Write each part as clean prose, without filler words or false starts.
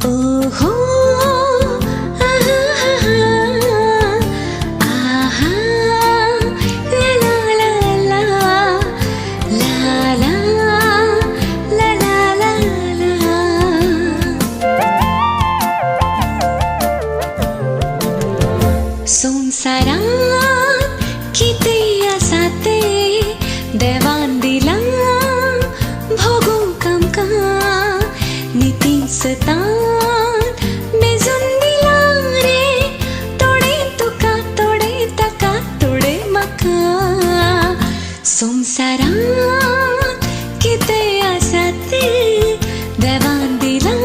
ओहो आहा ला ला ला ला ला ला ला ला संसारात किती आसाते देवान दिला भोगूंक आमकां नितीन सतान मेजून दिला रे थोडे तुका थोडे ताका थोडे म्हाका संसारात कितें आसा तें देवान दिला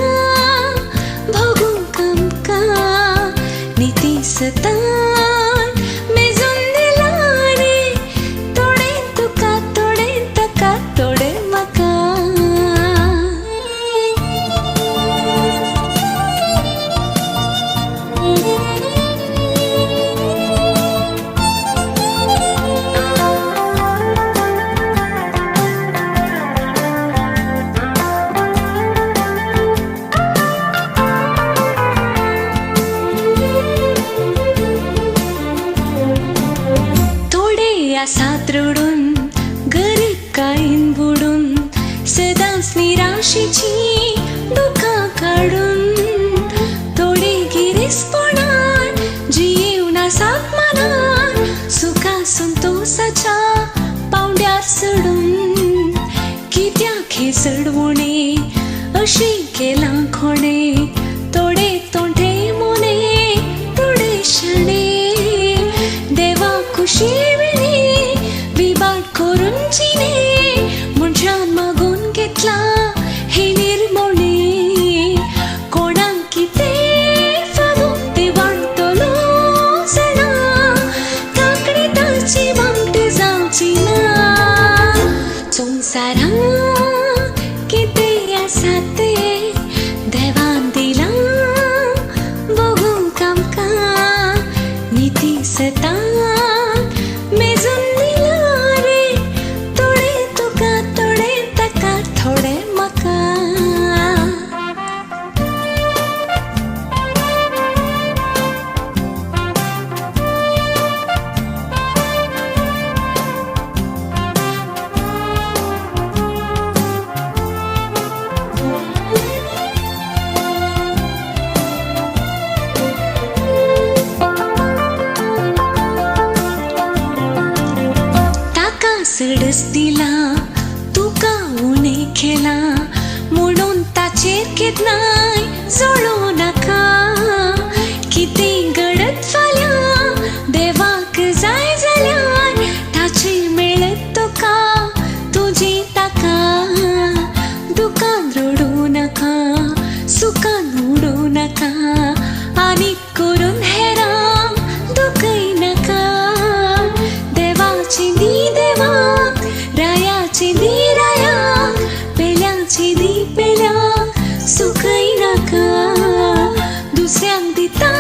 भोगूंक आमकां नितीन सतान मेजून दिला रे थोडे तुका थोडे ताका थोडे म्हाका आसात रडून गरीब काळीन बुडून सदांच निराशेची दुखां काडून थोडे गिरेस्तपणान जियेवन आसात मनान सुखा संतोषाच्या पावंड्यार चडून कित्याक हे चडवणे अशें केलां कोणे थोडे तोंडे मोने थोडे शाणे देवा खुशी करून जिणे मनशान मागून घेतला हे निर्मोणे कोणाक कितें फावो तें वांटतलो जाणा कांकणी ताची वांगडी जावची ना संवसारांत कितें आसा तें देवान दिलां भोगूंक आमकां नितीन सतान मेजून सडस दिला तुका उणें केला म्हणून ताचेर केन्नाय जळो नाका कितें घडत फाल्यां देवाक जाय जाल्यार ताची मेळत तुका तुजी ताका दुखान रडूं नाका सुखान उडूं नाका आनीक करून हेरांक दुखय नाका देवाची दी रायाची दी रायाक पेल्याची दी पेल्याक सुखय नाका दुसऱ्यांक दिता